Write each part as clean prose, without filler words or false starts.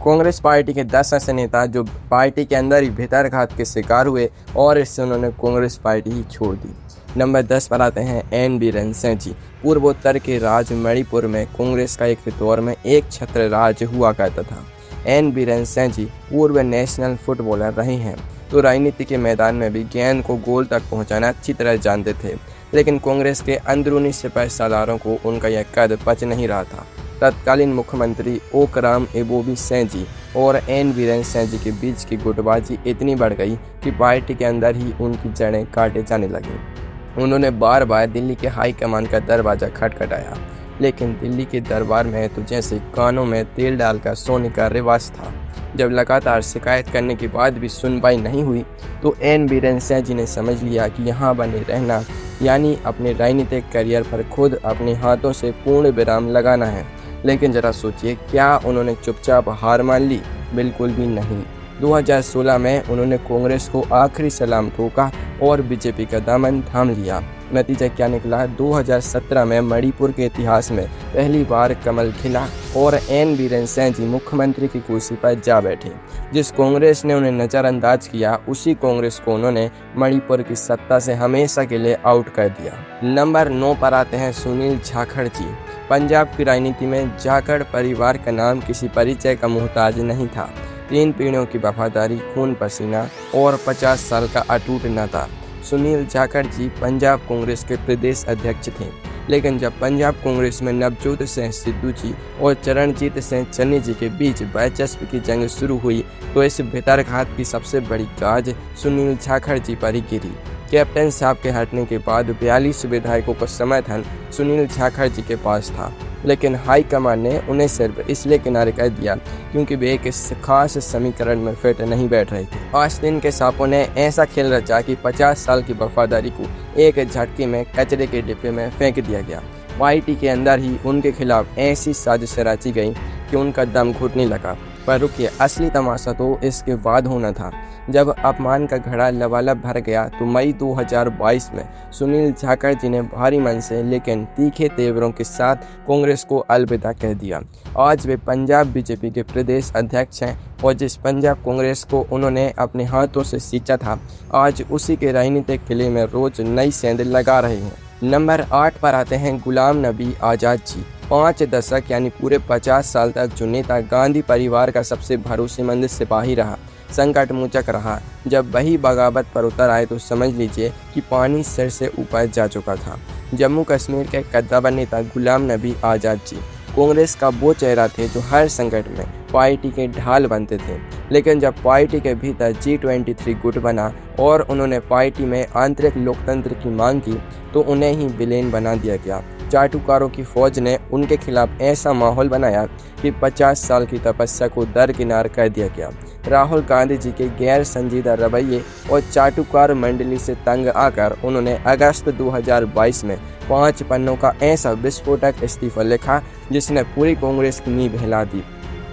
Congress party के 10 ऐसे नेता जो पार्टी के अंदर ही भीतरघात के शिकार हुए और इससे उन्होंने कांग्रेस पार्टी ही छोड़ दी। नंबर 10 पर आते हैं एन बीरेन सिंह जी। पूर्वोत्तर के राज्य मणिपुर में कांग्रेस का एक दौर में एक छत्र राज्य हुआ करता था। एन बीरेन सिंह जी पूर्व नेशनल फुटबॉलर रहे हैं, तो राजनीति के मैदान में भी गेंद को गोल तक पहुंचाना अच्छी तरह जानते थे, लेकिन कांग्रेस के अंदरूनी सिपह सालारों को उनका यह कद पच नहीं रहा था। तत्कालीन मुख्यमंत्री ओकराम एबोबी सिंह जी और एन बीरेन सिंह जी के बीच की गुटबाजी इतनी बढ़ गई कि पार्टी के अंदर ही उनकी जड़ें काटे जाने लगीं। उन्होंने बार बार दिल्ली के हाईकमान का दरवाज़ा खटखटाया, लेकिन दिल्ली के दरबार में तो जैसे कानों में तेल डालकर सोने का रिवाज था। जब लगातार शिकायत करने के बाद भी सुनवाई नहीं हुई तो एन बीरेन सिंह जी ने समझ लिया कि यहाँ बने रहना यानी अपने राजनीतिक करियर पर खुद अपने हाथों से पूर्ण विराम लगाना है। लेकिन जरा सोचिए, क्या उन्होंने चुपचाप हार मान ली? बिल्कुल भी नहीं। 2016 में उन्होंने कांग्रेस को आखिरी सलाम ठोका और बीजेपी का दामन थाम लिया। नतीजा क्या निकला? 2017 में मणिपुर के इतिहास में पहली बार कमल खिला और एन बीरेन सिंह जी मुख्यमंत्री की कुर्सी पर जा बैठे। जिस कांग्रेस ने उन्हें नज़रअंदाज किया, उसी कांग्रेस को उन्होंने मणिपुर की सत्ता से हमेशा के लिए आउट कर दिया। नंबर 9 पर आते हैं सुनील जाखड़ जी। पंजाब की राजनीति में जाखड़ परिवार का नाम किसी परिचय का मोहताज नहीं था। 3 पीढ़ियों की वफादारी, खून पसीना और 50 साल का अटूट नाता। सुनील जाखड़ जी पंजाब कांग्रेस के प्रदेश अध्यक्ष थे, लेकिन जब पंजाब कांग्रेस में नवजोत सिंह सिद्धू जी और चरणजीत सिंह चन्नी जी के बीच दिलचस्पी की जंग शुरू हुई तो इस भीतरघात की सबसे बड़ी गाज सुनील जाखड़ जी पर ही गिरी। कैप्टन साहब के हटने के बाद 42 विधायकों का समर्थन सुनील जाखड़ जी के पास था, लेकिन हाईकमान ने उन्हें सिर्फ इसलिए किनारे कर दिया क्योंकि वे एक खास समीकरण में फिट नहीं बैठ रहे थे। आस्तीन के सांपों ने ऐसा खेल रचा कि 50 साल की वफादारी को एक झटके में कचरे के डिब्बे में फेंक दिया गया। पार्टी के अंदर ही उनके खिलाफ ऐसी साजिश रची गई कि उनका दम घुटने लगा। पर रुकिए, असली तमाशा तो इसके बाद होना था। जब अपमान का घड़ा लबालब भर गया तो मई 2022 में सुनील जाखड़ जी ने भारी मन से लेकिन तीखे तेवरों के साथ कांग्रेस को अलविदा कह दिया। आज वे पंजाब बीजेपी के प्रदेश अध्यक्ष हैं और जिस पंजाब कांग्रेस को उन्होंने अपने हाथों से सींचा था, आज उसी के राजनीतिक किले में रोज नई सेंध लगा रहे हैं। नंबर 8 पर आते हैं गुलाम नबी आज़ाद जी। 5 दशक यानी पूरे 50 साल तक जो नेता गांधी परिवार का सबसे भरोसेमंद सिपाही रहा, संकट मोचक रहा, जब वही बगावत पर उतर आए तो समझ लीजिए कि पानी सिर से ऊपर जा चुका था। जम्मू कश्मीर के कद्दावर नेता गुलाम नबी आज़ाद जी कांग्रेस का वो चेहरा थे जो हर संकट में पार्टी के ढाल बनते थे। लेकिन जब पार्टी के भीतर G23 गुट बना और उन्होंने पार्टी में आंतरिक लोकतंत्र की मांग की तो उन्हें ही विलेन बना दिया गया। चाटुकारों की फौज ने उनके खिलाफ ऐसा माहौल बनाया कि 50 साल की तपस्या को दरकिनार कर दिया गया। राहुल गांधी जी के गैर संजीदा रवैये और चाटुकार मंडली से तंग आकर उन्होंने अगस्त 2022 में 5 पन्नों का ऐसा विस्फोटक इस्तीफा लिखा जिसने पूरी कांग्रेस की नींव हिला दी।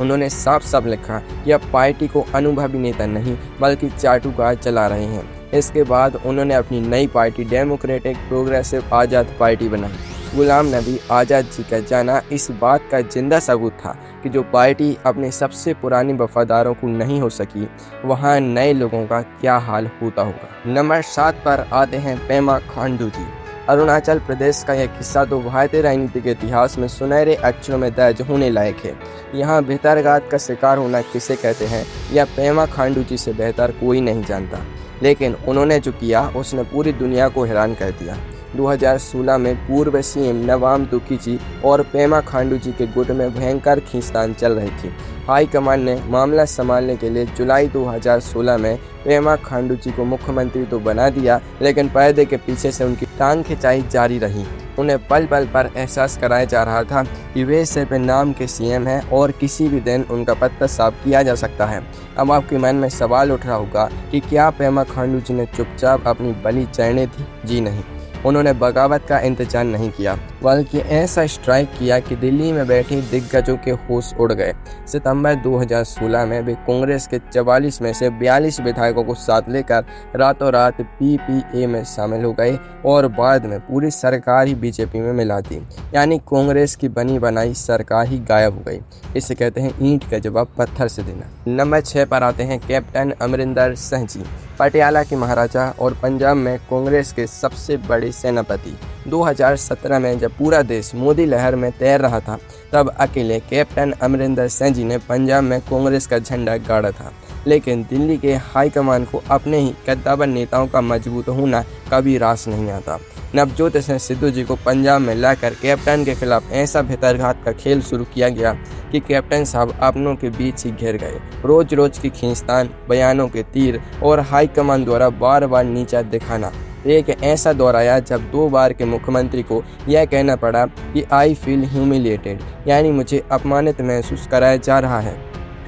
उन्होंने साफ साफ लिखा कि अब पार्टी को अनुभवी नेता नहीं बल्कि चाटुकार चला रहे हैं। इसके बाद उन्होंने अपनी नई पार्टी डेमोक्रेटिक प्रोग्रेसिव आज़ाद पार्टी बनाई। गुलाम नबी आज़ाद जी का जाना इस बात का जिंदा सबूत था कि जो पार्टी अपने सबसे पुराने वफादारों को नहीं हो सकी, वहाँ नए लोगों का क्या हाल होता होगा। नंबर 7 पर आते हैं पेमा खांडू जी। अरुणाचल प्रदेश का यह किस्सा तो भारतीय राजनीति के इतिहास में सुनहरे अक्षरों में दर्ज होने लायक है। यहाँ भीतरघात का शिकार होना किसे कहते हैं यह पेमा खांडू जी से बेहतर कोई नहीं जानता, लेकिन उन्होंने जो किया उसने पूरी दुनिया को हैरान कर दिया। 2016 में पूर्व सीएम नवाम तुकी जी और पेमा खांडू जी के गुट में भयंकर खींचतान चल रही थी। हाईकमान ने मामला संभालने के लिए जुलाई 2016 में पेमा खांडू जी को मुख्यमंत्री तो बना दिया, लेकिन पर्दे के पीछे से उनकी टांग खिंचाई जारी रही। उन्हें पल पल पर एहसास कराया जा रहा था कि वे सिर्फ नाम के सीएम हैं और किसी भी दिन उनका पत्ता साफ किया जा सकता है। अब आपके मन में सवाल उठ रहा होगा कि क्या पेमा खांडू जी ने चुपचाप अपनी बलि चढ़ने थी? जी नहीं, उन्होंने बगावत का इंतजार नहीं किया, बल्कि ऐसा स्ट्राइक किया कि दिल्ली में बैठे दिग्गजों के होश उड़ गए। सितंबर 2016 में वे कांग्रेस के 44 में से 42 विधायकों को साथ लेकर रातों रात पीपीए में शामिल हो गए और बाद में पूरी सरकार ही बीजेपी में मिला दी। यानी कांग्रेस की बनी बनाई सरकार ही गायब हो गई। इसे कहते हैं ईंट का जवाब पत्थर से देना। नंबर 6 पर आते हैं कैप्टन अमरिंदर सिंह जी, पटियाला के महाराजा और पंजाब में कांग्रेस के सबसे बड़े सेनापति। 2017 में जब पूरा देश मोदी लहर में तैर रहा था, तब अकेले कैप्टन अमरिंदर सिंह जी ने पंजाब में कांग्रेस का झंडा गाड़ा था। लेकिन दिल्ली के हाईकमान को अपने ही कद्दावर नेताओं का मजबूत होना कभी रास नहीं आता। नवजोत सिंह सिद्धू जी को पंजाब में लाकर कैप्टन के खिलाफ ऐसा भितरघात का खेल शुरू किया गया कि कैप्टन साहब अपनों के बीच ही घिर गए। रोज रोज की खींचतान, बयानों के तीर और हाईकमान द्वारा बार बार नीचा दिखाना एक ऐसा दौर आया जब 2 बार के मुख्यमंत्री को यह कहना पड़ा कि आई फील ह्यूमिलिएटेड, यानी मुझे अपमानित महसूस कराया जा रहा है।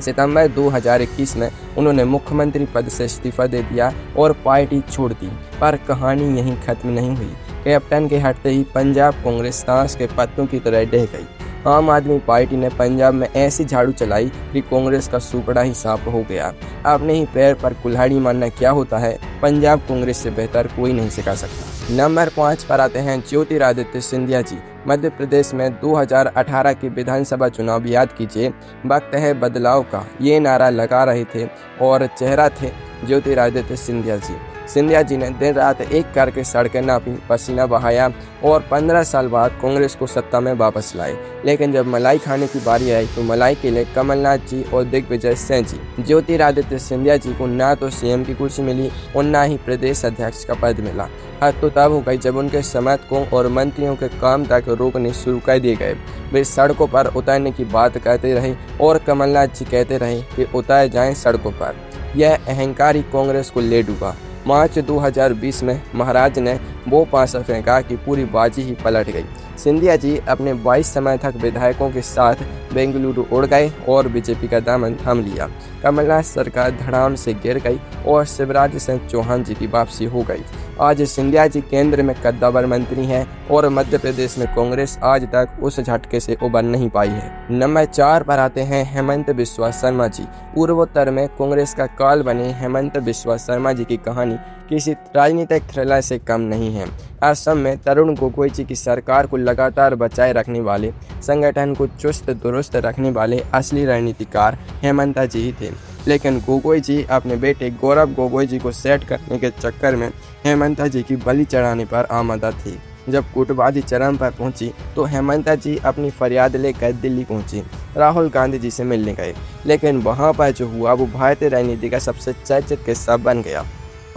सितंबर 2021 में उन्होंने मुख्यमंत्री पद से इस्तीफा दे दिया और पार्टी छोड़ दी। पर कहानी यहीं खत्म नहीं हुई। कैप्टन के हटते ही पंजाब कांग्रेस ताश के पत्तों की तरह ढह गई। आम आदमी पार्टी ने पंजाब में ऐसी झाड़ू चलाई कि कांग्रेस का सुपड़ा ही साफ हो गया। अपने ही पैर पर कुल्हाड़ी मारना क्या होता है, पंजाब कांग्रेस से बेहतर कोई नहीं सिखा सकता। नंबर 5 पर आते हैं ज्योतिरादित्य सिंधिया जी। मध्य प्रदेश में 2018 के विधानसभा चुनाव याद कीजिए। वक्त है बदलाव का, ये नारा लगा रहे थे और चेहरा थे ज्योतिरादित्य सिंधिया जी। सिंधिया जी ने दिन रात एक करके सड़कें नापी, पसीना बहाया और 15 साल बाद कांग्रेस को सत्ता में वापस लाए। लेकिन जब मलाई खाने की बारी आई तो मलाई के लिए कमलनाथ जी और दिग्विजय सिंह जी। ज्योतिरादित्य सिंधिया जी को ना तो सीएम की कुर्सी मिली और ना ही प्रदेश अध्यक्ष का पद मिला। हद तो तब हो गई जब उनके समर्थकों और मंत्रियों के काम तक रोकने शुरू कर दिए गए। वे सड़कों पर उतरने की बात कहते रहे और कमलनाथ जी कहते रहे कि उतारे जाएं सड़कों पर। यह अहंकार ही कांग्रेस को ले डूबा। मार्च 2020 में महाराज ने वो पासा फेंका कि पूरी बाजी ही पलट गई। सिंधिया जी अपने 22 समर्थक विधायकों के साथ बेंगलुरु उड़ गए और बीजेपी का दामन थाम लिया। कमलनाथ सरकार धड़ाम से गिर गई और शिवराज सिंह चौहान जी की वापसी हो गई। आज सिंधिया जी केंद्र में कद्दावर मंत्री हैं और मध्य प्रदेश में कांग्रेस आज तक उस झटके से उबर नहीं पाई है। नंबर 4 पर आते हैं हेमंत बिस्वा शर्मा जी। पूर्वोत्तर में कांग्रेस का काल बने हेमंत बिस्वा शर्मा जी की कहानी किसी राजनीतिक थ्रिलर से कम नहीं है। असम में तरुण गोगोई जी की सरकार को लगातार बचाए रखने वाले, संगठन को चुस्त दुरुस्त रखने वाले असली रणनीतिकार हेमंता जी ही थे। लेकिन गोगोई जी अपने बेटे गौरव गोगोई जी को सेट करने के चक्कर में हेमंता जी की बलि चढ़ाने पर आमादा थी। जब कूटबाजी चरम पर पहुंची तो हेमंता जी अपनी फरियाद लेकर दिल्ली पहुंची। राहुल गांधी जी से मिलने गए, लेकिन वहां पर जो हुआ वो भारतीय राजनीति का सबसे चर्चित किस्सा बन गया।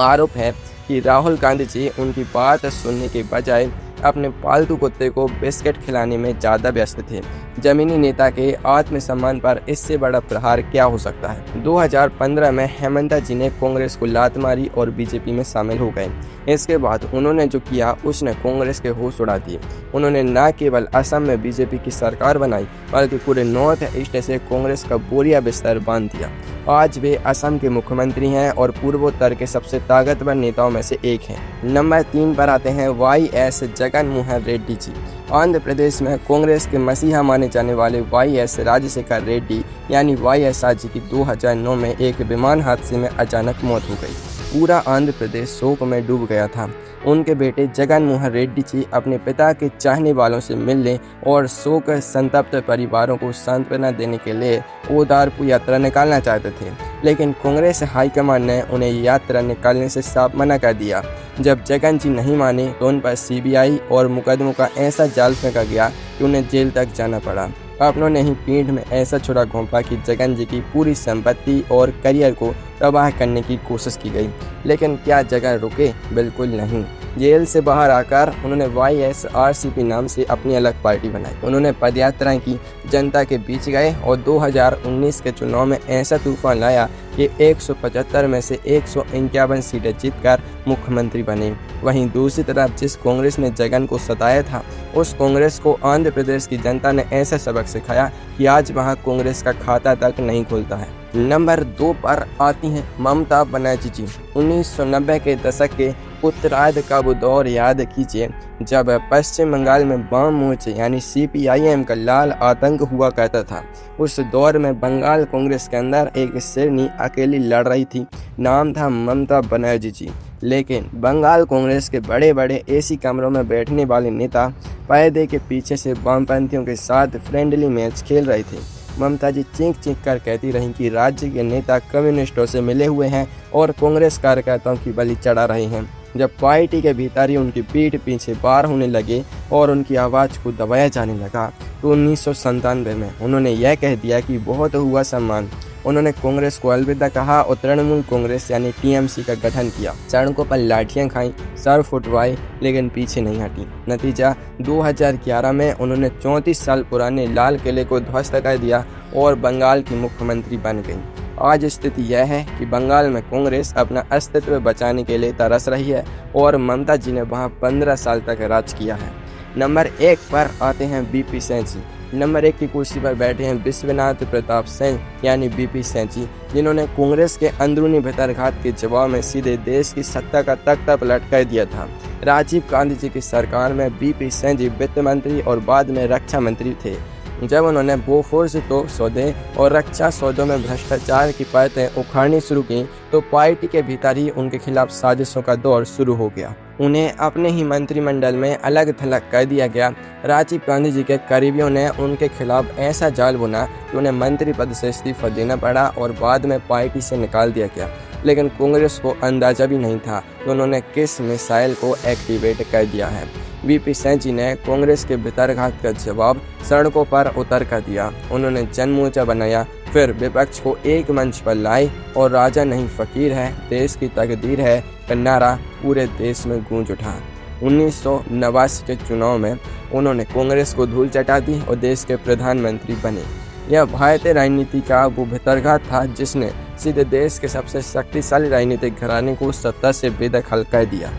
आरोप है कि राहुल गांधी जी उनकी बात सुनने के बजाय अपने पालतू कुत्ते को बिस्किट खिलाने में ज़्यादा व्यस्त थे। जमीनी नेता के आत्मसम्मान पर इससे बड़ा प्रहार क्या हो सकता है। 2015 में हेमंता जी ने कांग्रेस को लात मारी और बीजेपी में शामिल हो गए। इसके बाद उन्होंने जो किया उसने कांग्रेस के होश उड़ा दिए। उन्होंने न केवल असम में बीजेपी की सरकार बनाई, बल्कि पूरे नॉर्थ ईस्ट से कांग्रेस का बोरिया बिस्तर बांध दिया। आज वे असम के मुख्यमंत्री हैं और पूर्वोत्तर के सबसे ताकतवर नेताओं में से एक हैं। नंबर 3 पर आते हैं YS जगन मोहन रेड्डी जी। आंध्र प्रदेश में कांग्रेस के मसीहा माने जाने वाले YS राजशेखर रेड्डी यानी YSR जी की 2009 में एक विमान हादसे में अचानक मौत हो गई। पूरा आंध्र प्रदेश शोक में डूब गया था। उनके बेटे जगन मोहन रेड्डी जी अपने पिता के चाहने वालों से मिलने और शोक संतप्त परिवारों को सांत्वना देने के लिए ओदारपुर यात्रा निकालना चाहते थे, लेकिन कांग्रेस हाईकमान ने उन्हें यात्रा निकालने से साफ मना कर दिया। जब जगन जी नहीं माने तो उन पर CBI और मुकदमों का ऐसा जाल फेंका गया कि उन्हें जेल तक जाना पड़ा। अपनों ने ही पीठ में ऐसा छुरा घोंपा कि जगन जी की पूरी संपत्ति और करियर को तबाह करने की कोशिश की गई। लेकिन क्या जगन रुके? बिल्कुल नहीं। जेल से बाहर आकर उन्होंने YSRCP नाम से अपनी अलग पार्टी बनाई। उन्होंने पदयात्राएं की, जनता के बीच गए और 2019 के चुनाव में ऐसा तूफान लाया कि 175 में से 151 सीटें जीतकर मुख्यमंत्री बने। वहीं दूसरी तरफ जिस कांग्रेस ने जगन को सताया था, उस कांग्रेस को आंध्र प्रदेश की जनता ने ऐसा सबक सिखाया कि आज वहां कांग्रेस का खाता तक नहीं खुलता है। नंबर 2 पर आती हैं ममता बनर्जी जी। 1990 के दशक के उत्तरार्ध का वो दौर याद कीजिए जब पश्चिम बंगाल में वाम मोर्चे यानी CPIM का लाल आतंक हुआ करता था। उस दौर में बंगाल कांग्रेस के अंदर एक शेरनी अकेली लड़ रही थी, नाम था ममता बनर्जी जी। लेकिन बंगाल कांग्रेस के बड़े बड़े AC कमरों में बैठने वाले नेता पर्दे के पीछे से वामपंथियों के साथ फ्रेंडली मैच खेल रहे थे। ममता जी चीख चीख कर कहती रहीं कि राज्य के नेता कम्युनिस्टों से मिले हुए हैं और कांग्रेस कार्यकर्ताओं की बलि चढ़ा रहे हैं। जब पार्टी के भीतर ही उनकी पीठ पीछे वार होने लगे और उनकी आवाज़ को दबाया जाने लगा तो 1997 में उन्होंने यह कह दिया कि बहुत हुआ सम्मान। उन्होंने कांग्रेस को अलविदा कहा और तृणमूल कांग्रेस यानी TMC का गठन किया। सड़कों पर लाठियां खाई, सर फुटवाए, लेकिन पीछे नहीं हटी। नतीजा 2011 में उन्होंने 34 साल पुराने लाल किले को ध्वस्त कर दिया और बंगाल की मुख्यमंत्री बन गई। आज स्थिति यह है कि बंगाल में कांग्रेस अपना अस्तित्व बचाने के लिए तरस रही है और ममता जी ने वहां 15 साल तक राज किया है। नंबर 1 पर आते हैं BP सिंह जी। नंबर 1 की कुर्सी पर बैठे हैं विश्वनाथ प्रताप सिंह यानी BP सिंह जी, जिन्होंने कांग्रेस के अंदरूनी भितरघात के जवाब में सीधे देश की सत्ता का तख्ता पलट कर दिया था। राजीव गांधी जी की सरकार में BP सिंह जी वित्त मंत्री और बाद में रक्षा मंत्री थे। जब उन्होंने बोफोर्स तोप सौदे और रक्षा सौदों में भ्रष्टाचार की परतें उखाड़नी शुरू की तो पार्टी के भीतर ही उनके खिलाफ साजिशों का दौर शुरू हो गया। उन्हें अपने ही मंत्रिमंडल में अलग थलग कर दिया गया। राजीव गांधी जी के करीबियों ने उनके खिलाफ ऐसा जाल बुना कि उन्हें मंत्री पद से इस्तीफा देना पड़ा और बाद में पार्टी से निकाल दिया गया। लेकिन कांग्रेस को अंदाजा भी नहीं था कि उन्होंने किस मिसाइल को एक्टिवेट कर दिया है। BP सिंह जी ने कांग्रेस के भितरघात का जवाब सड़कों पर उतर कर दिया। उन्होंने जनमोर्चा बनाया, फिर विपक्ष को एक मंच पर लाए और राजा नहीं फकीर है, देश की तकदीर है का नारा पूरे देश में गूंज उठा। 1989 के चुनाव में उन्होंने कांग्रेस को धूल चटा दी और देश के प्रधानमंत्री बने। यह भारतीय राजनीति का वो भितरघात था जिसने सीधे देश के सबसे शक्तिशाली राजनीतिक घराने को सत्ता से बेदखल कर दिया।